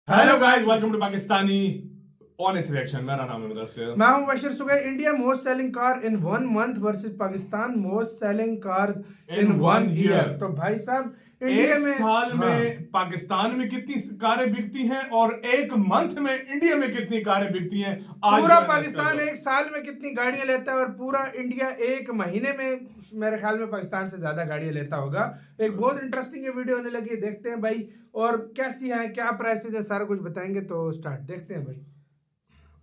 Hello guys, welcome to Pakistani honest reaction. मेरा नाम है मुदस्सिर। मैं हूं Bashir Sugai. India most selling car in 1 month versus Pakistan most selling cars in 1 year. तो भाई साहब इंडिया एक में साल में पाकिस्तान में कितनी कारें बिकती हैं और एक मंथ में इंडिया में कितनी कारें बिकती हैं। आज पूरा जो है पाकिस्तान एक साल में कितनी गाड़ियां लेता है और पूरा इंडिया एक महीने में मेरे ख्याल में पाकिस्तान से ज्यादा गाड़ियां लेता होगा। एक बहुत इंटरेस्टिंग ये वीडियो होने लगी है, देखते हैं भाई। और कैसी है, क्या प्राइसेस है, सारा कुछ बताएंगे। तो स्टार्ट देखते हैं भाई।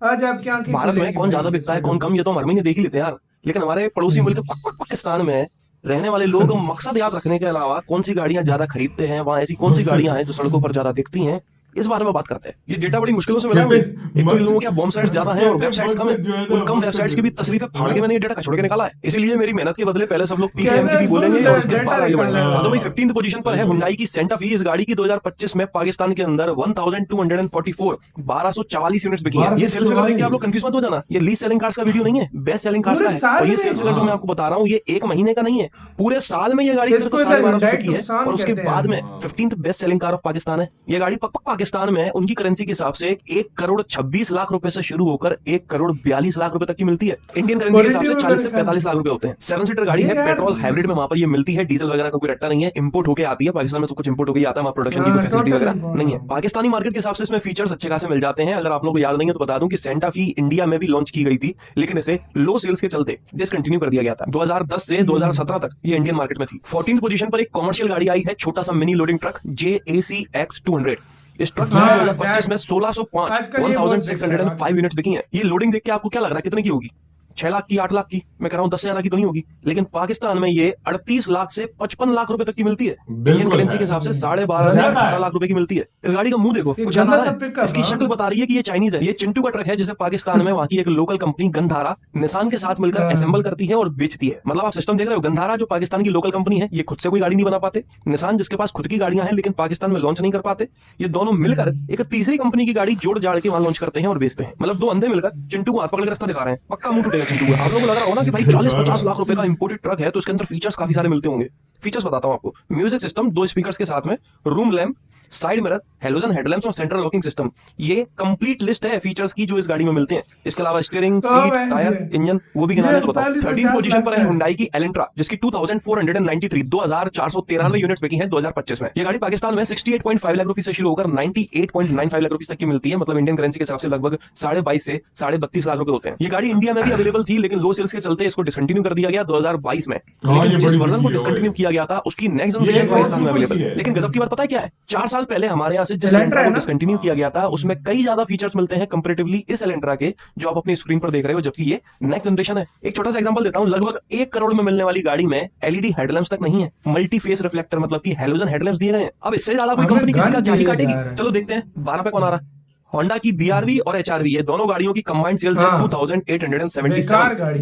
आज आपकी आंखें भारत में खुलेंगी कौन भाई ज्यादा इस बिकता है वीडियो कौन को। कम ये तो हम हर महीने देख ही लेते हैं यार। लेकिन हमारे पड़ोसी मुल्क पाकिस्तान में रहने वाले लोग मकसद याद रखने के अलावा कौन सी गाड़ियां ज्यादा खरीदते हैं, वहां ऐसी कौन सी गाड़ियां हैं जो सड़कों पर ज्यादा दिखती हैं, इस बारे में बात करते हैं। ये डेटा बड़ी मुश्किलों से मिला है मुझे। एक तो इन लोगों के बॉम्ब साइट्स ज्यादा हैं और वेबसाइट्स कम है। उन कम वेबसाइट्स की भी तस्रीफें फाड़ के मैंने ये डेटा खचोड़ के निकाला है। इसीलिए मेरी मेहनत के बदले पहले सब लोग पीकेएमटीबी बोलेंगे और उसके बाद आगे बढ़ेंगे। हाँ तो भाई 15th पोजीशन पर है हुंडई की सेंटा फी। इस गाड़ी की 2025 में पाकिस्तान के अंदर 1244 1244 यूनिट्स बिकी हैं। ये सेल्स फिगर देख के आप लोग कंफ्यूज मत हो जाना, ये लीस्ट सेलिंग कार्स का वीडियो नहीं है, बेस्ट सेलिंग कार्स का है। और ये सेल्स फिगर जो मैं आपको बता रहा हूँ ये एक महीने का नहीं है, पूरे साल में ये गाड़ी सिर्फ 1250 बिकी है। और उसके बाद में 15th best selling car of Pakistan है। ये गाड़ी पाकिस्तान में उनकी करेंसी के हिसाब से 1,26,00,000 रुपए से शुरू होकर 1,42,00,000 रुपए तक की मिलती है। इंडियन करेंसी के हिसाब से 40 से 45 लाख रुपए होते हैं। 7 सीटर गाड़ी है, पेट्रोल हाइब्रिड में वहां पर ये मिलती है। डीजल वगैरह का कोई रट्टा नहीं है, इंपोर्ट होकर आती है। पाकिस्तान में सब कुछ इंपोर्ट होकर आता है, वहां प्रोडक्शन की कोई फैसिलिटी वगैरह नहीं है। पाकिस्तानी मार्केट के हिसाब से इसमें फीचर्स अच्छे खासे मिल जाते हैं। अगर आप लोगों को याद नहीं है तो बता दूं कि सेंटा फी इंडिया में भी लॉन्च की गई थी, लेकिन इसे लो सेल्स के चलते डिसकंटिन्यू कर दिया गया था। 2010 से 2017 तक ये इंडियन मार्केट में थी। 14th पोजीशन पर एक कमर्शियल गाड़ी आई है, छोटा सा mini loading truck JAC X200। इस ट्रक की 2025 में 1605 यूनिट्स बिकी हैं। ये लोडिंग देख के आपको क्या लग रहा है कितने की होगी? 6 लाख की, 8 लाख की? मैं कह रहा हूं 10,000 की तो नहीं होगी। लेकिन पाकिस्तान में ये 38 लाख से 55 लाख रुपए तक की मिलती है। इंडियन करेंसी के हिसाब से 12.5 से 18 लाख रुपए की मिलती है। इस गाड़ी का मुंह देखो, कुछ ज्यादा है। इसकी शक्ल बता रही है कि ये चाइनीज है। ये चिंटू का ट्रक है जिसे पाकिस्तान में वहां की एक लोकल कंपनी गंधारा निसान के साथ मिलकर असेंबल करती है और बेचती है। मतलब आप सिस्टम देख रहे हो, गंधारा जो पाकिस्तान की लोकल कंपनी है, ये खुद से कोई गाड़ी नहीं बना पाते। निसान जिसके पास खुद की गाड़ियां हैं लेकिन पाकिस्तान में लॉन्च नहीं कर पाते, ये दोनों मिलकर एक तीसरी कंपनी की गाड़ी जोड़ जाड़ के वहां लॉन्च करते हैं और बेचते हैं। मतलब दो अंधे मिलकर चिंटू को हाथ पकड़ के रास्ता दिखा रहे हैं। पक्का मुंह टूटेगा चिंटू का। आप लोगों को लग रहा हो ना कि भाई 40-50 लाख रुपए का इंपोर्टेड ट्रक है तो इसके अंदर फीचर्स काफी सारे मिलते होंगे। फीचर्स बताता हूं आपको। म्यूजिक सिस्टम 2 स्पीकर्स के साथ में, room lamp, side mirror, halogen headlamps और सेंट्रल लॉकिंग सिस्टम। ये कंप्लीट लिस्ट है फीचर्स की जो इस गाड़ी में मिलते हैं। इसके अलावा स्टीयरिंग, सीट, टायर, इंजन वो भी गिनाने को बताओ। 13th पोजीशन पर है हुंडई की एलेंट्रा जिसकी 2493 यूनिट्स बिकी हैं 2025 में। ये गाड़ी पाकिस्तान में 68.5 लाख रुपए से शुरू होकर 98.95 लाख रुपए तक की मिलती है। मतलब इंडियन करेंसी के हिसाब से लगभग 22.5 से 32.5 लाख रुपए होते हैं। ये गाड़ी इंडिया में भी अवेलेबल थी लेकिन लो सेल्स के चलते इसको डिसकंटिन्यू कर दिया गया 2022 में। लेकिन जिस वर्जन को डिसकंटिन्यू किया गया था उसकी नेक्स्ट जनरेशन पाकिस्तान में अवेलेबल है। लेकिन गजब की बात पता है क्या है? 4 साल पहले हमारे यहाँ से जिस एलेंट्रा को डिसकंटिन्यू किया गया था उसमें कई ज्यादा फीचर्स मिलते हैं कंपैरेटिवली इस एलेंट्रा के जो आप अपनी स्क्रीन पर देख रहे हो, जबकि ये नेक्स्ट जनरेशन है। एक छोटा सा एग्जांपल देता हूं। लगभग 1 करोड़ में मिलने वाली गाड़ी में LED हेडलैम्प्स तक नहीं है, मल्टी फेस रिफ्लेक्टर मतलब कि हेलोजन हेडलैम्प्स दिए गए हैं। अब इससे ज्यादा कोई कंपनी किसी का क्या ही काटेगी? चलो देखते हैं 12 पे कौन आ रहा है। होंडा की BRV और HRV, ये दोनों गाड़ियों की कंबाइंड सेल्स है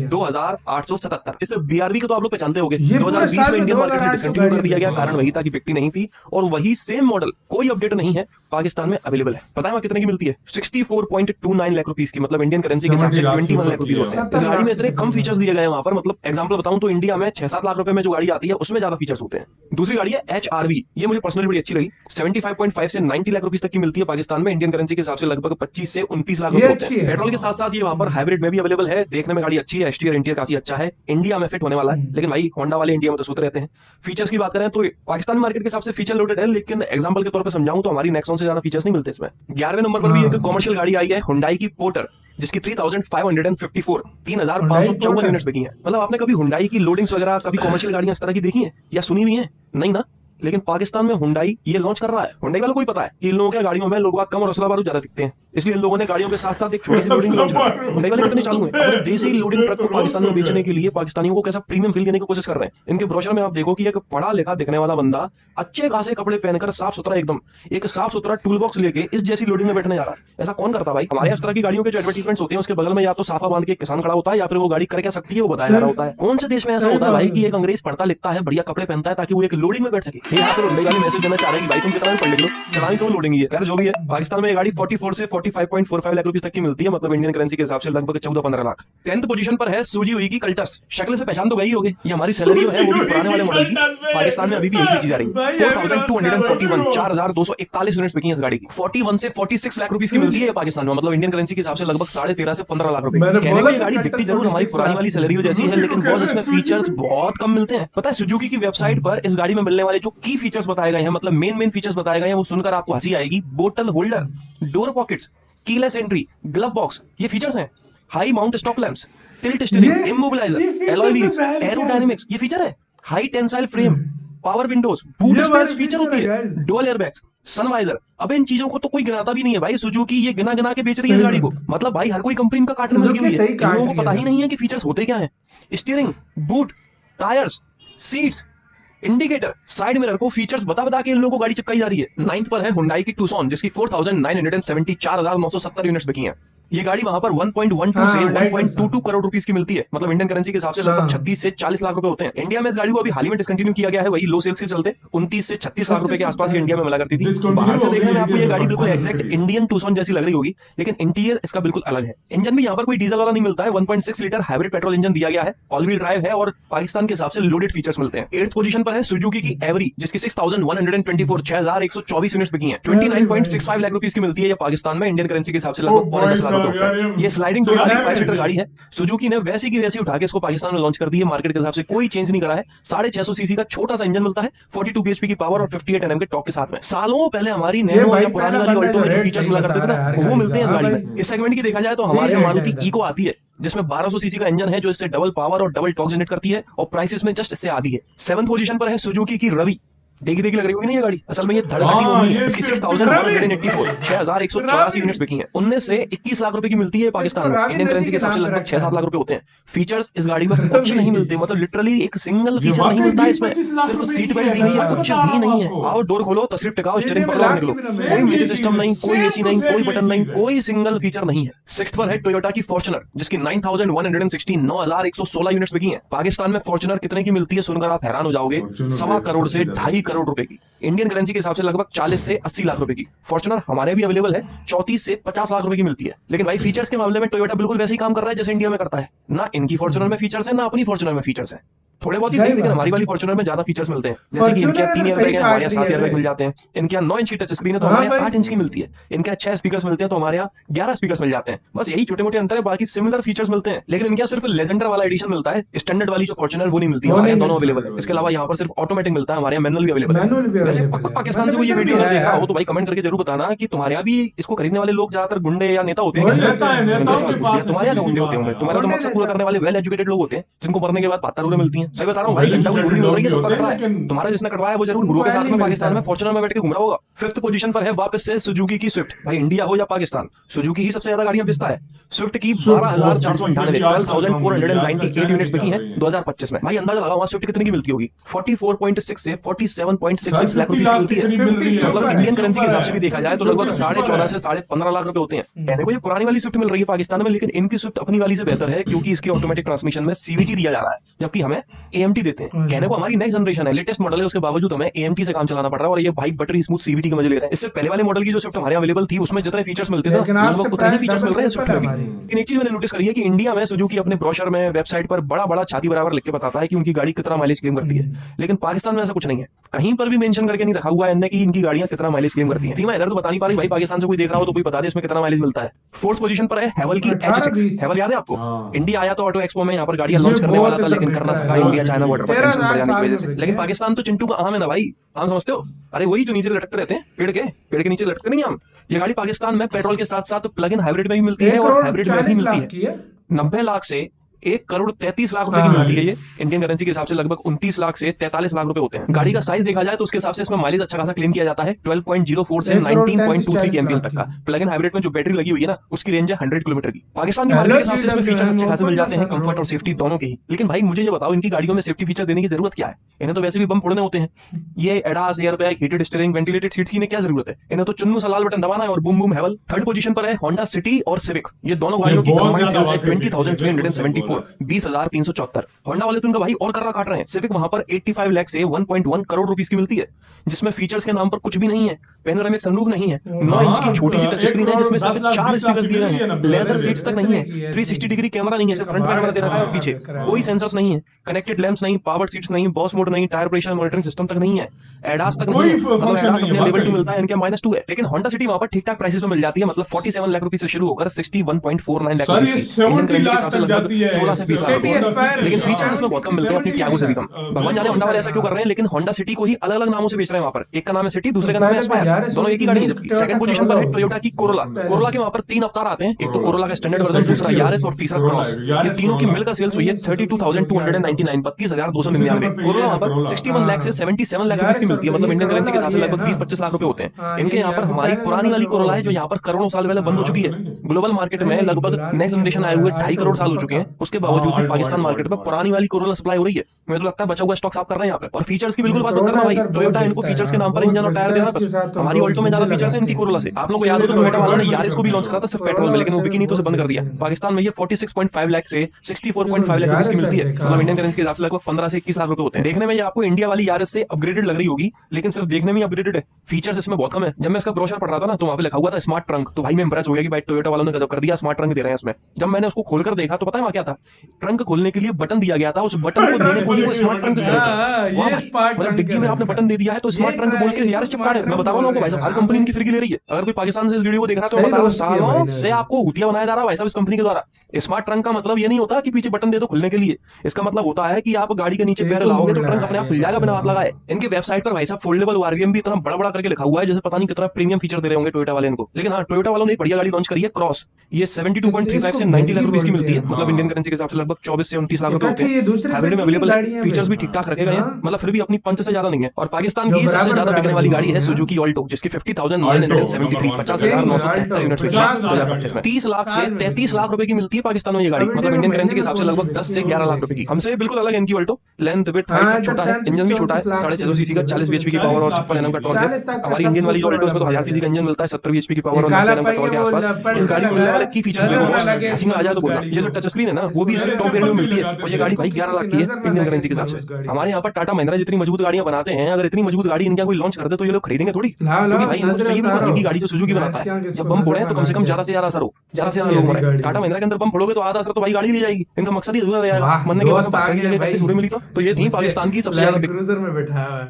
2877। इस BRV को तो आप लोग पहचानते होंगे। 2020 में इंडियन मार्केट से डिसकंटिन्यू कर दिया गया, कारण वही था कि बिकती नहीं थी। और वही सेम मॉडल कोई अपडेट नहीं है पाकिस्तान में अवेलेबल है। पता है वहां कितने की मिलती है? 64.29 लाख रुपीस की। मतलब इंडियन करेंसी के हिसाब से 21 लाख रुपीस होते हैं। इस गाड़ी में इतने कम फीचर्स दिए गए हैं वहां पर। मतलब एग्जांपल बताऊं तो इंडिया में 6-7 लाख रुपए में जो गाड़ी आती है उसमें ज्यादा फीचर्स होते हैं। दूसरी गाड़ी है HRV, ये मुझे पर्सनली बड़ी अच्छी लगी। 75.5 से 90 लाख रुपीस तक की मिलती है पाकिस्तान में। इंडियन करेंसी के हिसाब से लगभग 25 से 29 लाख रुपए होते हैं। पेट्रोल के साथ साथ ये वहां पर हाइब्रिड में भी अवेलेबल है। देखने में गाड़ी अच्छी है, एक्सटीरियर इंटीरियर काफी अच्छा है, इंडिया में फिट होने वाला है। लेकिन भाई होंडा वाले इंडिया में तो सोते रहते हैं। फीचर्स की बात करें तो पाकिस्तानी मार्केट के हिसाब से फीचर लोडेड है, लेकिन एग्जांपल के तौर पर समझाऊं तो हमारी नेक्सॉन से ज्यादा फीचर्स नहीं मिलते इसमें। 11वें नंबर पर भी एक कमर्शियल गाड़ी आई है हुंडई की पोर्टर जिसकी 3,554 यूनिट्स बिकी हैं। मतलब आपने कभी हुंडई की लोडिंग्स वगैरह, कभी कमर्शियल गाड़ियां इस तरह की देखी हैं या सुनी हुई हैं? नहीं ना। लेकिन पाकिस्तान में हुंडई ये लॉन्च कर रहा है। हुंडई वालों को भी पता है कि इन लोगों के गाड़ियों में लोग कम और असला बारूद ज्यादा दिखते हैं, इसलिए इन लोगों ने गाड़ियों के साथ साथ एक छोटी सी लोडिंग लॉन्च की। हुंडई वाले कितने चालू हैं, अपने देसी लोडिंग ट्रक को पाकिस्तान में बेचने के लिए पाकिस्तानियों को कैसा प्रीमियम फील देने की कोशिश कर रहे हैं। इनके ब्रोशर में आप देखो कि एक पढ़ा लिखा दिखने वाला बंदा अच्छे खासे कपड़े पहनकर साफ सुथरा एकदम एक साफ सुथरा टूल बॉक्स लेके इस जैसी लोडिंग में बैठने जा रहा है। ऐसा कौन करता भाई? हमारे इस तरह की गाड़ियों के जो एडवर्टाइजमेंट्स होते हैं उसके बगल में या तो साफा बांध के किसान खड़ा होता है या फिर वो गाड़ी कर क्या सकती है वो बताया जा रहा होता है। कौन से देश में ऐसा होता है भाई कि एक अंग्रेज पढ़ता लिखता है, बढ़िया कपड़े पहनता है ताकि वो एक लोडिंग में बैठ सके? मैसेज देना चाह रहे हैं कि भाई तुम कितना भी पढ़ लिख लो, चलानी तो लोडिंग ही है। खैर जो भी है, पाकिस्तान में ये गाड़ी 44 से 45.45 लाख रुपए तक की मिलती है, मतलब इंडियन करेंसी के हिसाब से लगभग 14-15 लाख। 10th पोजीशन पर है सुजुकी की कल्टस। शक्ल से पहचान तो गई होगी, ये हमारी सैलरी है वो भी पुराने वाले मॉडल की। पाकिस्तान में अभी भी यही बेची जा रही है। 4241 4241 यूनिट्स बिकी है इस गाड़ी की। 41 से 46 लाख रुपए की मिलती है पाकिस्तान में, मतलब इंडियन करेंसी के हिसाब से लगभग 13.5 से 15 लाख रुपए। कहने को ये गाड़ी दिखती जरूर हमारी पुरानी वाली सैलरी जैसी है, लेकिन बॉस इसमें फीचर्स बहुत कम मिलते हैं। पता है सुजुकी की वेबसाइट पर इस गाड़ी में मिलने वाले जो की फीचर्स बताए गए हैं, मतलब मेन फीचर्स बताए गए हैं, वो सुनकर आपको हंसी आएगी। बोतल holder, door pockets, keyless entry, glove box, ये फीचर्स हैं। High mount stop lamps, tilt steering, immobiliser, alloy wheels, aerodynamics, ये फीचर है। High tensile frame, power Windows, boot space feature होती है, डुअल एयरबैग्स, सनवाइजर। अब इन चीजों को तो कोई गिनाता भी नहीं है भाई। सुजुकी ये गिना गिना के बेच रही है इस गाड़ी को, मतलब भाई हर कोई कंपनी इनका काटने में लगी हुई है। इन लोगों को पता ही नहीं है कि फीचर्स होते क्या है। Steering, boot, tyres, seats, indicator, side mirror को फीचर्स बता बता के इन लोगों को गाड़ी चिपकाई जा रही है। 9th पर है हुंडई की टूसॉन, जिसकी 4970 4,970 यूनिट्स बिकी हैं। ये गाड़ी वहां पर 1.12 से 1.22 करोड़ रुपीस की मिलती है, मतलब इंडियन करेंसी के हिसाब से लगभग 36 से 40 लाख रुपए होते हैं। इंडिया में इस गाड़ी को अभी हाल ही में डिसकंटिन्यू किया गया है, वही लो सेल्स के चलते 29 से 36 लाख रुपए के आसपास इंडिया में मिला करती थी। बाहर से देखने में आपको ये गाड़ी बिल्कुल एक्जैक्ट इंडियन टूसॉन जैसी लग रही होगी, लेकिन इंटीरियर इसका बिल्कुल अलग है। इंजन भी यहाँ पर कोई डीजल वाला नहीं मिलता है, 1.6 लीटर हाइब्रिड पेट्रोल इंजन दिया गया है, ऑल व्हील ड्राइव है और पाकिस्तान के हिसाब से लोडेड फीचर्स मिलते हैं। 8th पोजीशन पर है सुजुकी की एवरी, जिसकी 6124 6124 यूनिट्स बिकी हैं। 29.65 लाख रुपीस की मिलती है। ये पाकिस्तान में इंडियन करेंसी के हिसाब से लगभग 10 लाख रुपए होता है। ये स्लाइडिंग डोर वाली 5 सीटर गाड़ी है। सुजुकी ने वैसी की वैसी उठा के इसको पाकिस्तान में लॉन्च कर दी है। मार्केट के हिसाब से कोई चेंज नहीं करा है। 650 सीसी का छोटा सा इंजन मिलता है, 42 bhp की पावर और 58 Nm के टॉर्क के साथ में। सालों पहले हमारी नैनो या पुरानी वाली ऑल्टो में जो फीचर्स मिला करते थे ना, वो मिलते हैं इस गाड़ी में। इस सेगमेंट की देखा जाए तो हमारे मारुति इको आती है, जिसमें 1200 सीसी का इंजन है, जो इससे डबल पावर और डबल टॉर्क जनरेट करती है और प्राइसेस में जस्ट इससे आधी है। 7th पोजीशन पर है सुजुकी की रवि। देखी देखी लग रही होगी ना ये गाड़ी, असल में ये धड़कती होगी। इसकी 6184 यूनिट्स बिकी हैं। 19 से 21 लाख रुपए की मिलती है पाकिस्तान में, इंडियन करेंसी के हिसाब से लगभग 6-7 लाख रुपए होते हैं। फीचर्स इस गाड़ी में कुछ नहीं मिलते, मतलब लिटरली एक सिंगल फीचर नहीं मिलता है इसमें, सिर्फ सीट बेल्ट दी हुई है, कुछ भी नहीं है। आओ डोर खोलो, तस्वीर टिकाओ, स्टीयरिंग पकड़ो और निकलो। कोई म्यूजिक सिस्टम नहीं, कोई एसी नहीं, कोई बटन नहीं, कोई सिंगल फीचर नहीं है। 6th पर है टोयोटा की फॉर्च्यूनर, जिसकी 9160 9116 यूनिट्स बिकी हैं। पाकिस्तान में फॉर्च्यूनर कितने की मिलती है सुनकर आप हैरान हो जाओगे, 1.25 करोड़ से 2.5 करोड़ रुपए की। इंडियन करेंसी के हिसाब से लगभग 40 से 80 लाख रुपए की। फॉर्च्यूनर हमारे भी अवेलेबल है, 34 से 50 लाख रुपए की मिलती है। लेकिन भाई फीचर्स के मामले में टोयोटा बिल्कुल वैसे ही काम कर रहा है जैसे इंडिया में करता है। ना इनकी फॉर्च्यूनर में फीचर्स है, ना अपनी फॉर्च्यूनर में फीचर्स है। थोड़े बहुत ही सही, लेकिन हमारी वाली फॉर्च्यूनर में ज्यादा फीचर्स मिलते हैं, जैसे कि इनके 3 एयरबैग हैं, हमारे 7 एयरबैग मिल जाते हैं। इनके 9 इंच की टच स्क्रीन है तो हमारे 8 इंच की मिलती है। इनके 6 स्पीकर्स मिलते हैं तो हमारे 11 स्पीकर्स मिल जाते हैं। बस यही छोटे मोटे अंतर है, बाकी सिमिलर फीचर्स मिलते हैं। लेकिन इनके सिर्फ लेजेंडर वाला एडिशन मिलता है, स्टैंडर्ड वाली जो फॉर्च्यूनर वो नहीं मिलती। हमारे दोनों अवेलेबल है। इसके अलावा यहाँ पर सिर्फ ऑटोमेटिक मिलता है, हमारे मैनुअल भी अवेलेबल है। वैसे पाकिस्तान से कोई ये वीडियो अगर देख रहा हो तो भाई कमेंट करके जरूर बताना कि तुम्हारे यहाँ भी इसको खरीदने वाले लोग ज्यादातर गुंडे या नेता होते हैं। तुम्हारे यहाँ गुंडे होते होंगे, तुम्हारा तो मकसद पूरा करने वाले वेल एजुकेटेड लोग होते हैं, जिनको मरने के बाद 72 मिलती है। सही बता रहा हूँ भाई, घंटा कोई मिल रही है, सब कर रहा है। तुम्हारा जिसने कटवाया वो जरूर गुरु के साथ में पाकिस्तान में फॉर्च्यूनर में बैठ के घूम रहा होगा। 5th पोजीशन पर है वापस से सुजुकी की स्विफ्ट। भाई इंडिया हो या पाकिस्तान, सुजुकी ही सबसे ज्यादा गाड़ियां बेचता है। स्विफ्ट की 12,498 12,498 यूनिट्स बिकी हैं 2025 में। भाई अंदाजा लगाओ वहां स्विफ्ट कितने की मिलती होगी। 44.6 से 47.66 लाख रुपए की मिलती है। मतलब इंडियन करेंसी के हिसाब से भी देखा जाए तो लगभग 14.5 से 15.5 लाख रुपए होते हैं। कहने को ये पुरानी वाली स्विफ्ट मिल रही है पाकिस्तान में, लेकिन इनकी स्विफ्ट अपनी वाली से बेहतर है, क्योंकि इसके ऑटोमेटिक ट्रांसमिशन में सीवीटी दिया जा रहा है, जबकि हमें एएमटी देते हैं। कहने को हमारी नेक्स्ट जनरेशन है, लेटेस्ट मॉडल है, उसके बावजूद हमें एएमटी से काम चलाना पड़ रहा है और ये भाई बटरी स्मूथ सीवीटी के मजे ले रहे हैं। इससे पहले वाले मॉडल की जो स्विफ्ट हमारे अवेलेबल थी उसमें जितने फीचर्स मिलते थे लगभग उतने ही फीचर्स मिल रहे हैं स्विफ्ट में भी। लेकिन एक चीज मैंने नोटिस करी है कि इंडिया में सुजुकी अपने ब्रोशर में, वेबसाइट पर बड़ा बड़ा छाती बराबर लिख के बताता है कि उनकी गाड़ी कितना माइलेज क्लेम करती है, लेकिन पाकिस्तान में ऐसा कुछ नहीं है। कहीं पर भी मेंशन करके नहीं रखा हुआ है कि इनकी गाड़ियां कितना माइलेज क्लेम करती हैं। सीमा इधर तो बता नहीं पा रही भाई, पाकिस्तान से कोई देख रहा हो तो कोई बता दे इसमें कितना माइलेज मिलता है। 4th पोजीशन पर है हेवल की H6। हेवल याद है आपको? इंडिया आया तो ऑटो एक्सपो में यहाँ पर गाड़ियां लॉन्च करने वाला था, लेकिन कर ना सका इंडिया चाइना बॉर्डर पर टेंशन बढ़ जाने की वजह से। लेकिन पाकिस्तान तो चिंटू का आम है ना भाई, आम समझते हो? अरे वही जो नीचे लटकते रहते हैं पेड़ के नीचे लटकते नहीं आम। ये गाड़ी पाकिस्तान में पेट्रोल के साथ साथ प्लग इन हाइब्रिड में भी मिलती है और हाइब्रिड में भी मिलती है। 90 लाख से 1.33 करोड़ रुपए की मिलती है। ये इंडियन करेंसी के हिसाब से लगभग 29 लाख से 43 लाख रुपए होते हैं। गाड़ी का साइज देखा जाए तो उसके हिसाब से इसमें माइलेज अच्छा खासा क्लेम किया जाता है, 12.04 से 19.23 kmpl तक का। प्लग इन हाइब्रिड में जो बैटरी लगी हुई है ना, उसकी रेंज है 100 किलोमीटर की। पाकिस्तान की मार्केट के हिसाब से इसमें फीचर्स अच्छे खासे मिल जाते हैं, कंफर्ट और सेफ्टी दोनों के ही। लेकिन भाई मुझे ये बताओ, इनकी गाड़ियों में सेफ्टी फीचर देने की जरूरत क्या है? इन्हें तो वैसे भी बम फोड़ने होते हैं। ये ADAS, airbag, heated steering, ventilated seats की क्या जरूरत है? इन्हें तो चुन्नू सा लाल बटन दबाना है और बूम बूम हेवल। 3rd पोजीशन पर है होंडा सिटी और सिविक। ये दोनों गाड़ियों की कंबाइंड सेल्स है 20,374 4 20,374। होंडा वाले तो इनका भाई और कर्रा काट रहे हैं। सिविक वहां पर 85 लाख से 1.1 करोड़ रुपीस की मिलती है, जिसमें फीचर्स के नाम पर कुछ भी नहीं है। पैनोरामिक सनरूफ नहीं है, 9 इंच की छोटी सी टच स्क्रीन है जिसमें सिर्फ 4 स्पीकर्स दिए गए हैं, लेजर सीट्स तक नहीं है, 360 डिग्री कैमरा नहीं है, सिर्फ फ्रंट कैमरा दे रखा है और पीछे कोई सेंसर्स नहीं है, कनेक्टेड लैंप्स नहीं, पावर सीट्स नहीं, बॉस मोड नहीं, टायर प्रेशर मॉनिटरिंग सिस्टम तक नहीं है, एडास तक नहीं है। मतलब एडास अपने लेवल 2 मिलता है, इनके -2 है। लेकिन होंडा सिटी वहां पर ठीक ठाक प्राइसेस में मिल जाती है, मतलब 47 लाख रुपए से शुरू होकर 61.49 लाख रुपए की, इंडियन करेंसी के हिसाब से लगभग 16 से 20 लाख रुपए। लेकिन फीचर्स इसमें बहुत कम मिलते हैं अपनी टियागो से भी कम। भगवान जाने होंडा वाले ऐसा क्यों कर रहे हैं, लेकिन होंडा सिटी को ही अलग अलग नामों से बेच रहे हैं वहां पर। एक का नाम है सिटी, दूसरे का नाम है एस्पायर, दोनों एक ही गाड़ी है। जबकि सेकंड पोजीशन पर है टोयोटा की कोरोला। कोरोला के वहां पर 3 अवतार आते हैं, एक तो कोरोला का स्टैंडर्ड वर्जन, दूसरा यारिस और तीसरा क्रॉस। ये तीनों की मिलकर सेल्स हुई है 32,299, 32,299। कोरोला वहां पर 61 लाख से 77 लाख रुपए की मिलती है, मतलब इंडियन करेंसी के हिसाब से लगभग 20-25 लाख रुपए होते हैं। इनके यहाँ पर हमारी पुरानी वाली कोरोला है जो यहाँ पर करोड़ों साल पहले बंद हो चुकी है। ग्लोबल मार्केट में लगभग नेक्स्ट जनरेशन आए हुए 2.5 करोड़ साल हो चुके हैं, उसके बावजूद भी पाकिस्तान मार्केट में पुरानी वाली कोरोला सप्लाई हो रही है। मुझे तो लगता है बचा हुआ स्टॉक साफ कर रहे हैं यहाँ पे। और फीचर्स की बिल्कुल बात मत करना भाई, टोयोटा इनको फीचर्स के नाम पर इंजन और टायर दे रहा है बस। हमारी ऑल्टो में ज्यादा फीचर्स हैं इनकी कोरोला से। आप लोगों को याद हो तो टोयोटा वालों ने यारिस को भी लॉन्च करा था सिर्फ पेट्रोल में, लेकिन वो बिकी नहीं तो उसे बंद कर दिया। पाकिस्तान में ये 46.5 लाख से 64.5 लाख रुपए की मिलती है, मतलब इंडियन करेंसी के हिसाब से लगभग 15 से 21 लाख रुपए होते हैं। देखने में ये आपको इंडिया वाली यारिस से अपग्रेडेड लग रही होगी, लेकिन सिर्फ देखने में अपग्रेडेड है, फीचर्स इसमें बहुत कम है। जब मैं इसका ब्रोशर पढ़ रहा था ना तो वहां पे लिखा हुआ था स्मार्ट ट्रंक, तो भाई मैं इंप्रेस हो गया कि भाई टोयोटा वालों ने गजब कर दिया, स्मार्ट ट्रंक दे रहे हैं इसमें। जब मैंने उसको खोलकर देखा तो पता है वहां क्या था, ट्रंक खोलने के लिए बटन दिया गया था, उस बटन को देने को ही वो स्मार्ट ट्रंक कह रहा था। मतलब डिग्गी में आपने बटन दे दिया है तो स्मार्ट ट्रंक बोल के यारिस चिपका रहे हैं। मैं बता रहा हूं भाई साहब, हर कंपनी इनकी फ्री की ले रही है। अगर कोई पाकिस्तान से इस वीडियो को देख रहा है तो मैं बता रहा हूं, सालों से आपको हुतिया बनाया जा रहा है भाई साहब इस कंपनी के द्वारा। स्मार्ट ट्रंक का मतलब ये नहीं होता कि पीछे बटन दे दो खुलने के लिए, इसका मतलब होता है कि आप गाड़ी के नीचे पैर लाओगे तो ट्रंक अपने आप खुल जाएगा बिना हाथ लगाए। इनके वेबसाइट पर भाई साहब फोल्डेबल ओआरवीएम भी इतना बड़ा बड़ा करके लिखा हुआ है जैसे पता नहीं कितना प्रीमियम फीचर दे रहे होंगे टोयोटा वाले इनको। लेकिन हाँ, टोयोटा वालों ने एक बढ़िया गाड़ी लॉन्च करी है क्रॉस। ये 72.35 से 90 लाख रुपए की मिलती है, मतलब इंडियन करेंसी के हिसाब से लगभग 24 से 29 लाख रुपए होते हैं। हाइब्रिड में अवेलेबल है, फीचर्स भी ठीक ठाक रखे गए हैं, मतलब फिर भी अपनी पंच से ज्यादा नहीं है। और पाकिस्तान की सबसे ज्यादा बिकने वाली गाड़ी है सुजुकी ऑल्टो, जिसकी 50,973 50,973 यूनिट्स बिकी 2025 में। 30 लाख से 33 लाख रुपए की मिलती है पाकिस्तान में ये गाड़ी, मतलब इंडियन करेंसी के हिसाब से लगभग 10 से 11 लाख रुपए की। हमसे बिल्कुल अलग है इनकी ऑल्टो, लेंथ विड्थ हाइट सब छोटा है, इंजन भी छोटा है, 650 सीसी का 40 बीएचपी की पावर और 56 एनएम का टॉर्क है। हमारी इंडियन वाली ऑल्टो इसमें तो 1000 सीसी का इंजन मिलता है, 70 बीएचपी की पावर और 90 एनएम का टॉर्क के आसपास। इस गाड़ी में मिलने वाले की फीचर्स देखो बॉस, हंसी में आ जाए तो बोलना। ये जो टच स्क्रीन है ना वो भी इसके टॉप वेरिएंट में मिलती है, और ये गाड़ी भाई 11 लाख की है इंडियन करेंसी के हिसाब से। हमारे यहाँ पर टाटा महिंद्रा जितनी मजबूत गाड़ियां बनाते हैं, अगर इतनी मजबूत गाड़ी इनका कोई लॉन्च कर दे तो ये लोग खरीदेंगे थोड़ी, क्योंकि भाई इनको चाहिए महंगी गाड़ी जो सुजुकी बनाता है। जब बम फोड़े तो कम से कम ज्यादा से ज्यादा असर हो, ज्यादा से ज्यादा लोग मरे। टाटा महिंद्रा के अंदर बम फोड़ोगे तो आधा असर तो भाई गाड़ी ली जाएगी, इनका मकसद ही अधूरा रह जाएगा। मरने के बाद पत्थर की जगह सूर्य मिली। तो ये थी पाकिस्तान की सबसे ज्यादा क्रूजर में बैठा हुआ है।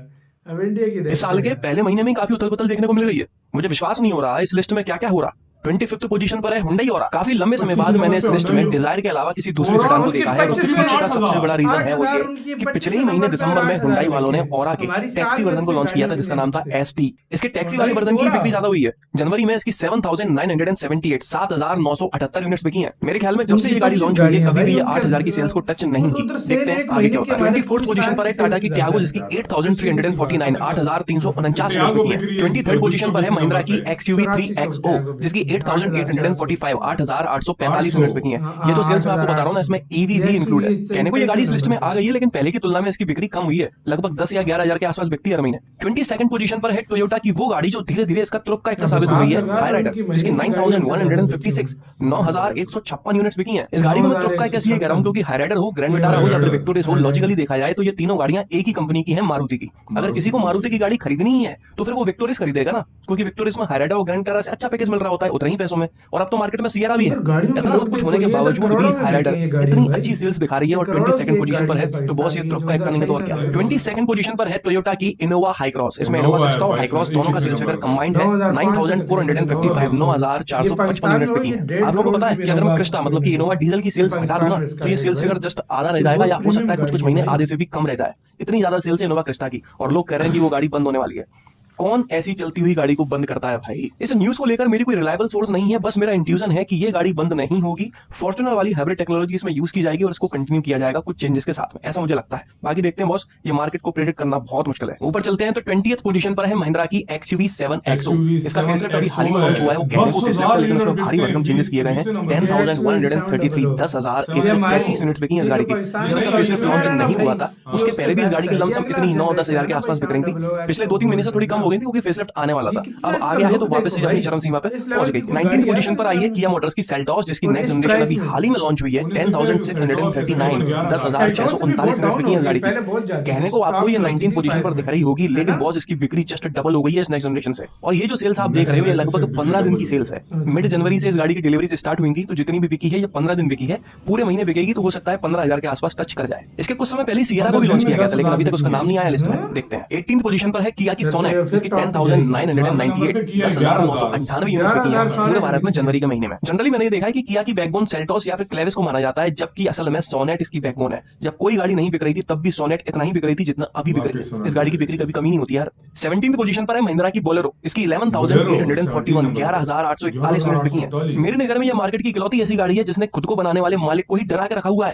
अब इंडिया की इस साल के पहले महीने में काफी उथल पुथल देखने को मिल गई है। मुझे विश्वास नहीं हो रहा इस लिस्ट में क्या क्या हो रहा। 25th पोजीशन पर है हुंडई और काफी लंबे समय बाद मैंने इस लिस्ट में डिजायर के अलावा किसी दूसरे सेडान को देखा है। उसके पीछे का सबसे बड़ा रीजन है वो ये कि पिछले ही महीने दिसंबर में हुंडई वालों ने औरा के टैक्सी वर्जन को लॉन्च किया था जिसका नाम था एसटी। इसके टैक्सी वाले वर्जन की बिक्री ज्यादा हुई है। जनवरी में इसकी 7,978 7,978 यूनिट्स बिकी हैं। मेरे ख्याल में जब से ये गाड़ी लॉन्च हुई है कभी भी ये 8,000 की सेल्स को टच नहीं की। देखते हैं आगे क्या होता है। 24th पोजीशन पर है टाटा की टियागो जिसकी 8,349 8,349 यूनिट्स बिकी है। 23rd पोजीशन पर है महिंद्रा की XUV 3XO जिसकी 8,845 8,845 यूनिट्स बिकी हैं। ये जो सेल्स मैं आपको बता रहा हूं ना इसमें ईवी भी इंक्लूड है। कहने को ये गाड़ी इस लिस्ट में आ गई है लेकिन पहले की तुलना में इसकी बिक्री कम हुई है, लगभग 10 या 11 हजार के आसपास बिकती है हर महीने। 22nd पोजीशन पर है टोयोटा की वो गाड़ी जो धीरे धीरे इसका तुरुप का एक साबित हो गई है, हाई राइडर जिसकी 9,156 9,156 यूनिट्स बिकी हैं। इस गाड़ी को मैं तुरुप का इसलिए कह रहा हूं क्योंकि हाई राइडर हो, ग्रैंड विटारा हो या फिर विक्टोरियस हो, लॉजिकली देखा जाए तो ये तीनों गाड़ियां एक ही कंपनी की हैं, मारुति की। अगर किसी को मारुति की गाड़ी खरीदनी ही है तो फिर वो विक्टोरियस खरीदेगा ना, क्योंकि विक्टोरियस में हाई राइडर और ग्रैंड विटारा से अच्छा पैकेज मिल रहा होता है उतने ही पैसों में। और अब तो मार्केट में सियरा भी है। इतना सब कुछ होने के बावजूद भी हाई राइडर इतनी अच्छी सेल्स दिखा रही है और 22nd पोजीशन पर है, तो बॉस ये तुरुप का एक नहीं है तो और क्या। 22nd पोजीशन पर है टोयोटा की इनोवा हाई क्रॉस। इसमें इनोवा क्रिस्टा और हाई क्रॉस दोनों का सेल्स फिगर कंबाइंड है 9,455 9,455 यूनिट्स बिकी है। आप लोगों को पता है कि अगर मैं क्रिस्टा मतलब कि इनोवा डीजल की सेल्स घटा दूं ना तो ये सेल्स फिगर जस्ट आधा रह जाएगा या हो सकता है कुछ महीने आधे से भी कम रह जाए। इतनी ज्यादा सेल्स है इनोवा क्रिस्टा की और लोग कह रहे हैं कि वो गाड़ी बंद होने वाली है। कौन ऐसी चलती हुई गाड़ी को बंद करता है भाई? इस न्यूज को लेकर मेरी कोई रिलायबल सोर्स नहीं है, बस मेरा इंट्यूजन है कि ये गाड़ी बंद नहीं होगी। फॉर्च्यूनर वाली हाइब्रिड टेक्नोलॉजी इसमें यूज की जाएगी और इसको कंटिन्यू किया जाएगा कुछ चेंजेस के साथ में, ऐसा मुझे लगता है। बाकी देखते हैं बॉस, ये मार्केट को प्रेडिक्ट करना बहुत मुश्किल है। ऊपर चलते हैं तो 20th पोजीशन पर है महिंद्रा की XUV 7XO। इसका फेसलिफ्ट अभी हाल ही में लॉन्च हुआ है। वो कहने को फेसलिफ्ट लेकिन उसमें भारी भरकम चेंजेस किए गए हैं। 10,133 10,133 यूनिट्स बिकी हैं इस गाड़ी की। जब इसका फेसलिफ्ट लॉन्च नहीं हुआ था उसके पहले भी इस गाड़ी की लमसम इतनी 9-10 हजार के आसपास बिक रही थी। पिछले 2-3 महीने से थोड़ी कम हो गई थी क्योंकि फेसलिफ्ट आने वाला था। कितना अब इसका आ गया है तो look वापस से देखो अपनी भाई, चरम सीमा पे इस पहुंच level गई। की 19वीं गाड़ी पोजीशन पर आई है है किया मोटर्स की सेल्टॉस, जिसकी और नेक्स्ट इस जनरेशन अभी price में। हाल ही में लॉन्च हुई है। 10,639 10,639 यूनिट्स बिकी है इस गाड़ी की। कहने को आपको ये 19th पोजीशन पर दिख रही होगी, लेकिन बॉस इसकी बिक्री जस्ट डबल हो गई है इस नेक्स्ट जनरेशन से। और ये जो सेल्स आप देख रहे हो ये लगभग 15 दिन की सेल्स है। मिड जनवरी से इस गाड़ी की डिलीवरी स्टार्ट हुई थी, तो जितनी भी बिकी है ये 15 दिन बिकी है। पूरे महीने बिकेगी तो हो सकता है 15,000 के आसपास टच कर जाए। इसके कुछ समय पहले सियरा को भी लॉन्च किया गया था, लेकिन अभी तक उसका नाम नहीं आया लिस्ट में। देखते हैं। 18th पोजीशन पर है किया की सोनेट, जिसकी 10,998 10,998 यूनिट्स बिकी है पूरे भारत में जनवरी के महीने में। जनरली मैंने ये देखा है कि किया की बैकबोन सेल्टॉस या फिर क्लेविस को माना जाता है, जबकि असल में सोनेट इसकी बैकबोन है। जब कोई गाड़ी नहीं बिक रही थी तब भी सोनेट इतना ही बिक रही थी जितना अभी बिक रही है। इस गाड़ी की बिक्री कभी कमी नहीं होती यार। 17th पोजीशन पर है महिंद्रा की बोलेरो, इसकी 11,841 11,841 यूनिट्स बिकी है। मेरी नजर में ये मार्केट की इकलौती ऐसी गाड़ी है जिसने खुद को बनाने वाले मालिक को ही डरा के रखा हुआ है।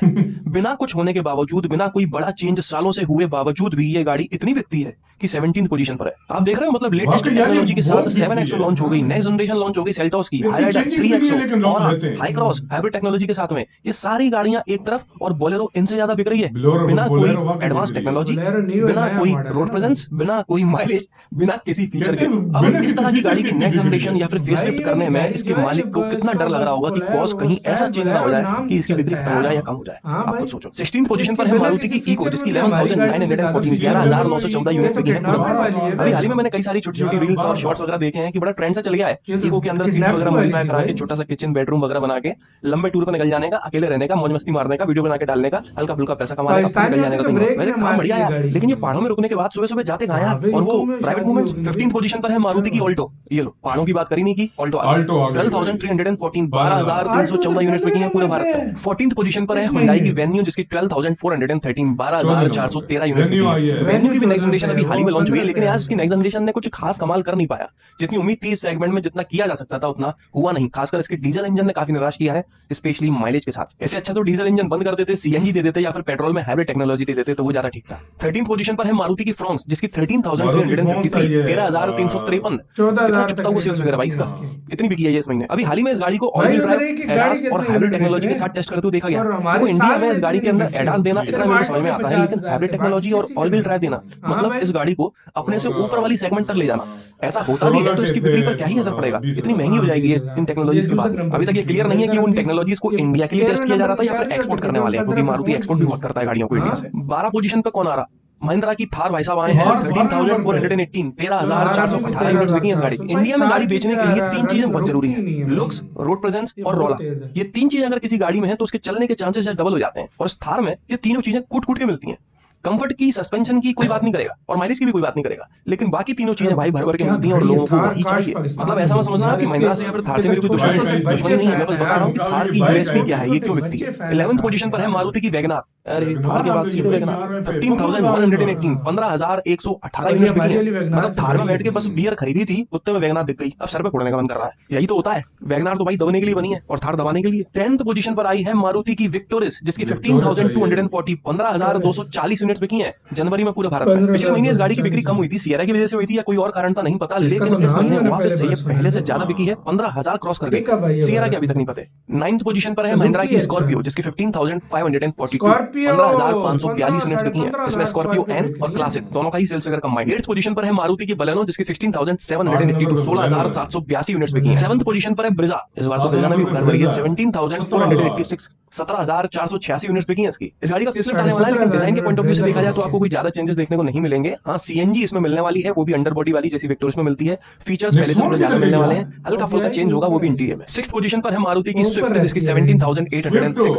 बिना कुछ होने के बावजूद, बिना कोई बड़ा चेंज सालों से हुए बावजूद भी ये गाड़ी इतनी बिकती है कि 17th पोजीशन पर है। आप देख रहे हो, मतलब लेटेस्ट टेक्नोलॉजी के साथ 7XO लॉन्च हो गई, नेक्स्ट जनरेशन लॉन्च हो गई सेल्टॉस की, हाईराइडर 3XO और हाई क्रॉस हाइब्रिड टेक्नोलॉजी के साथ में ये सारी गाड़ियां एक तरफ, और बोलेरो इनसे ज्यादा बिक रही है। बिना कोई एडवांस टेक्नोलॉजी, बिना कोई रोड प्रेजेंस, बिना कोई माइलेज, बिना किसी फीचर के। अब इस तरह की गाड़ी की नेक्स्ट जनरेशन या फिर फेसलिफ्ट करने में इसके मालिक को कितना डर लग रहा होगा कि बॉस कहीं ऐसा चेंज ना हो जाए कि इसकी बिक्री खत्म हो जाए या कम हो जाए। आप खुद सोचो। 16th पोजीशन पर है मारुति की इको, जिसकी 11,914 11,914 यूनिट्स बिकी है पूरे भारत में। अभी हाल ही में मैंने कई सारी छोटी छोटी रील्स और शॉर्ट्स वगैरह देखे हैं कि बड़ा ट्रेंड सा चल गया है इको के अंदर सीट्स वगैरह मॉडिफाई करा के छोटा सा किचन बेडरूम वगैरह बना के लंबे टूर पर निकल जाने का, अकेले रहने का, मौज मस्ती मारने का, वीडियो बना के डालने का, हल्का फुल्का पैसा कमाने का, निकल जाने का। वैसे काम बढ़िया है, लेकिन ये पहाड़ों में रुकने के बाद सुबह सुबह जाते कहां यार, और वो प्राइवेट मूवमेंट। 15th पोजीशन पर है मारुति की ऑल्टो। ये लो, पहाड़ों की बात करी नहीं की, ऑल्टो 12,314 12,314 यूनिट्स बिकी है पूरे भारत में। 14th पोजीशन पर है हुंडई की वेन्यू, जिसकी 12,413 12,413 यूनिट्स बिकी है। वेन्यू की भी नेक्स्ट जनरेशन अभी हाल ही में लॉन्च हुई है, लेकिन यार इसकी नेक्स्ट जनरेशन ने कुछ खास कमाल कर नहीं पाया। जितनी उम्मीद थी इस सेगमेंट में, जितना किया जा सकता था उतना हुआ नहीं। खासकर इसके डीजल इंजन ने काफी निराश किया है, स्पेशली माइलेज के साथ। ऐसे अच्छा तो डीजल इंजन बंद कर देते, सीएनजी दे देते या फिर पेट्रोल में हाइब्रिड टेक्नोलॉजी दे देते तो वो ज्यादा ठीक था। 13th पोजीशन पर है मारुति की फ्रॉन्स, जिसकी 13,353 13,353 कितना चुपता हुआ सेल्स वगैरह भाई इसका, इतनी बिकी है इस महीने। अभी हाल ही में इस गाड़ी को ऑल व्हील ड्राइव, एडास और हाइब्रिड टेक्नोलॉजी के साथ टेस्ट करते हुए देखा गया। देखो इंडिया में इस गाड़ी के अंदर एडास देना इतना मेरे को समझ में आता है, लेकिन हाइब्रिड टेक्नोलॉजी और ऑल व्हील ड्राइव देना मतलब इस गाड़ी को अपने से ऊपर वाली सेगमेंट तक ले जाना। ऐसा होता भी है तो इसकी बिक्री पर क्या ही असर पड़ेगा, इतनी महंगी हो जाएगी इन टेक्नोलॉजीज के बाद। अभी तक ये क्लियर नहीं है कि उन टेक्नोलॉजीज को इंडिया के लिए टेस्ट किया जा रहा था या फिर एक्सपोर्ट करने वाले हैं, क्योंकि मारुति एक्सपोर्ट भी बहुत करता है गाड़ियों को इंडिया से। 12 पोजीशन पे कौन आ रहा? महिंद्रा की थार भाई साहब आए हैं 13,418 13,418 यूनिट्स बिकी है इस गाड़ी की। इंडिया में गाड़ी बेचने के लिए तीन चीजें बहुत जरूरी हैं, लुक्स, रोड प्रेजेंस और रोला। ये तीन चीजें अगर किसी गाड़ी में है तो उसके चलने के चांसेस डबल हो जाते हैं, और इस थार में ये तीनों चीजें कूट कूट के मिलती हैं। कंफर्ट की, सस्पेंशन की कोई बात नहीं करेगा और माइलेज की भी कोई बात नहीं करेगा, लेकिन बाकी तीनों चीजें भाई भर भर के मिलती हैं और लोगों को वही चाहिए। मतलब ऐसा मत समझना कि महिंद्रा से या फिर थार से मेरी कोई दुश्मनी नहीं है, मैं बस बता रहा हूं कि थार की यूएसपी क्या है, ये क्यों बिकती है। 11th पोजीशन पर है मारुति की वैगनार। अरे थार के बाद सीधे वैगनार 15,118 15,118 यूनिट्स बिकी है। मतलब थार में बैठ के बस बियर खरीदी थी, उतने में वैगनार दिख गई, अब सर पे फोड़ने का मन कर रहा है। यही तो होता है, वैगनार तो भाई दबने के लिए बनी है और थार दबाने के लिए। 10th पोजीशन पर आई है मारुति की विक्टोरिस, जिसकी 15,240 15,240 यूनिट्स बिकी है जनवरी में पूरे भारत में। पिछले महीने इस गाड़ी की बिक्री कम हुई थी, सियरा की वजह से हुई थी या कोई और कारण था नहीं पता, लेकिन इस महीने वापस से ये पहले से ज्यादा बिकी है, 15,000 क्रॉस कर गई। सियरा की अभी तक नहीं पता। 9th पोजीशन पर है महिंद्रा की स्कॉर्पियो, जिसकी 15,542 15,542 यूनिट्स बिकी है। इसमें स्कॉर्पियो एन और क्लासिक दोनों का ही sales figure combined. 8th position पर है मारुति की बलेनो, जिसकी 16,782 16,782 यूनिट्स बिकी है। 7th पोजीशन पर है ब्रिजा, इस बार तो ब्रिजा ने भी घर भरी है, 17,486 17,486 यूनिट्स बिकी है इसकी। इस गाड़ी का फेसलिफ्ट आने वाला है, लेकिन डिजाइन के पॉइंट ऑफ व्यू से देखा जाए तो आपको कोई ज्यादा चेंजेस देखने को नहीं मिलेंगे। हाँ, सीएनजी इसमें मिलने वाली है, वो भी अंडर बॉडी वाली जैसी विक्टोरियस में मिलती है। फीचर्स पहले से थोड़े ज्यादा मिलने वाले हैं, हल्का फुल्का चेंज होगा, वो भी इंटीरियर में। 6th पोजीशन पर है मारुति की स्विफ्ट, जिसकी 17,806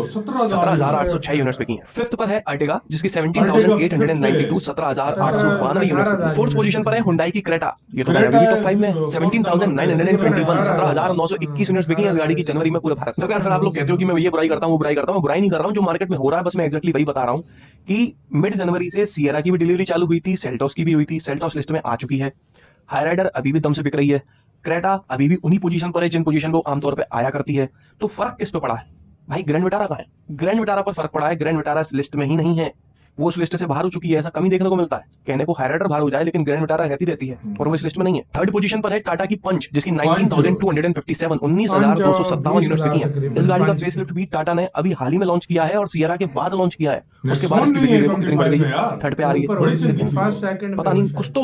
17,806 यूनिट्स बिकी है। 5th पर है अर्टिगा, जिसकी 17,892 17,892 यूनिट्स। 4th पोजीशन पर है हुंडई की क्रेटा, ये तो अभी भी टॉप 5 में 17,921 17,921 यूनिट्स बिकी है इस गाड़ी की जनवरी में पूरे भारत में। तो यार फिर आप लोग कहते हो कि मैं ये बुराई करता हूँ, बुराई करता हूँ, बुराई नहीं कर रहा हूँ, जो मार्केट में हो रहा है बस मैं एक्जैक्टली वही बता रहा हूँ कि मिड जनवरी से सियरा की भी डिलीवरी चालू हुई थी, सेल्टॉस की भी हुई थी, सेल्टॉस लिस्ट में आ चुकी है। हाईराइडर अभी भी दम से बिक रही है, क्रेटा अभी भी उन्हीं पोजीशन पर है जिन पोजीशन को आमतौर पर आया करती है। तो फर्क किस पे पड़ा है भाई? ग्रैंड विटारा का है, ग्रैंड विटारा पर फर्क पड़ा है। ग्रैंड विटारा इस लिस्ट में ही नहीं है, वो उस लिस्ट से बाहर हो चुकी है, ऐसा कमी देखने को मिलता है। कहने को हाइराइडर बाहर हो जाए लेकिन ग्रैंड विटारा रहती है और वो इस लिस्ट में नहीं है। थर्ड पोजीशन पर है टाटा की पंच, जिसकी 19,257 19,257 यूनिट्स बिकी हैं। इस गाड़ी का फेसलिफ्ट भी टाटा ने अभी हाल ही में लॉन्च किया है और सियरा के बाद लॉन्च किया है। उसके बाद इसकी बिक्री देखो कितनी बढ़ गई है, थर्ड पे आ रही है। पता नहीं, कुछ तो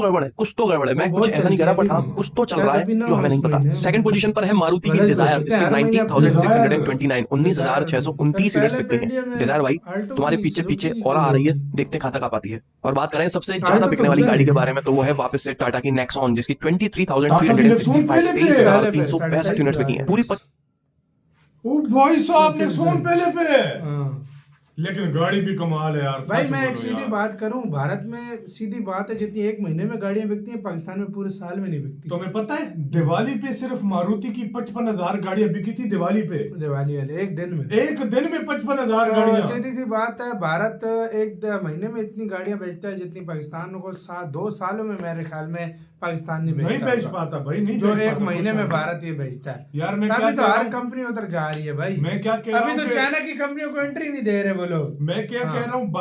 गड़बड़ है। मैं कुछ ऐसा नहीं कह रहा, बट हाँ कुछ तो चल रहा है जो हमें नहीं पता। सेकंड पोजीशन पर है मारुति की डिजायर, जिसकी 19,629 19,629 यूनिट्स बिकती हैं। डिजायर भाई तुम्हारे पीछे पीछे और आ रही है, देखते कहां तक आ पाती है। और बात करें सबसे ज्यादा बिकने वाली गाड़ी के बारे में, तो वो है वापस से टाटा की नेक्सॉन, जिसकी 23,365 23,365 यूनिट्स बिकी हैं। पूरी ओ भाई साहब नेक्सॉन पहले पे है। लेकिन गाड़ी भी कमाल है यार। भाई सच मैं एक बोलो सीधी यार। बात करूं, भारत में सीधी बात है जितनी एक महीने में गाड़ियां बिकती हैं, पाकिस्तान में पूरे साल में नहीं बिकती। तुम्हें पता है दिवाली पे सिर्फ मारुति की 55,000 गाड़ियां बिकी थी दिवाली पे। दिवाली वाले एक दिन में 55,000 तो गाड़ियां। सीधी सी बात है, भारत एक महीने में इतनी गाड़ियां बेचता है जितनी पाकिस्तान को 2 सालों में मेरे ख्याल में पाकिस्तान नहीं बेच पाता भाई, नहीं जो बेच एक पाता, महीने कुछ में नहीं। भारत ये बेचता है यार मैं तभी क्या तो कह रहा हर हूं- कंपनी उधर जा रही है भाई। मैं क्या कह रहा अभी हूं तो कि- चाइना की कंपनियों को एंट्री नहीं दे रहे वो लोग। मैं क्या कह रहा हूँ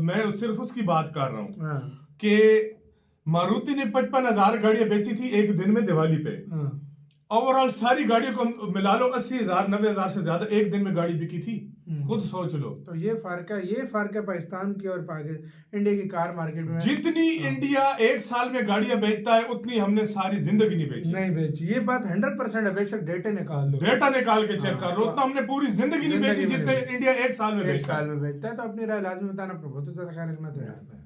मैं सिर्फ उसकी बात कर रहा हूँ हाँ, कि मारुति ने 55,000 गाड़ियां बेची थी एक दिन में दिवाली पे। हाँ। ओवरऑल सारी गाड़ियों को मिला लो 80,000 90,000 से ज्यादा एक दिन में गाड़ी बिकी थी। खुद सोच लो। तो ये फर्क है पाकिस्तान की और इंडिया की कार मार्केट में। जितनी इंडिया एक साल में गाड़ियां बेचता है उतनी हमने सारी जिंदगी नहीं बेची। नहीं बेची, ये बात 100% है। बेशक डेटा निकाल लो, डेटा निकाल के चेक हाँ, कर लो, उतना हमने पूरी जिंदगी नहीं बेची जिंदगी में जितने नहीं। इंडिया एक साल में एक बेचता है। साल में बेचता है। तो अपनी राय लाजमी बताना, बहुत ज्यादा ख्याल रखना तो यार।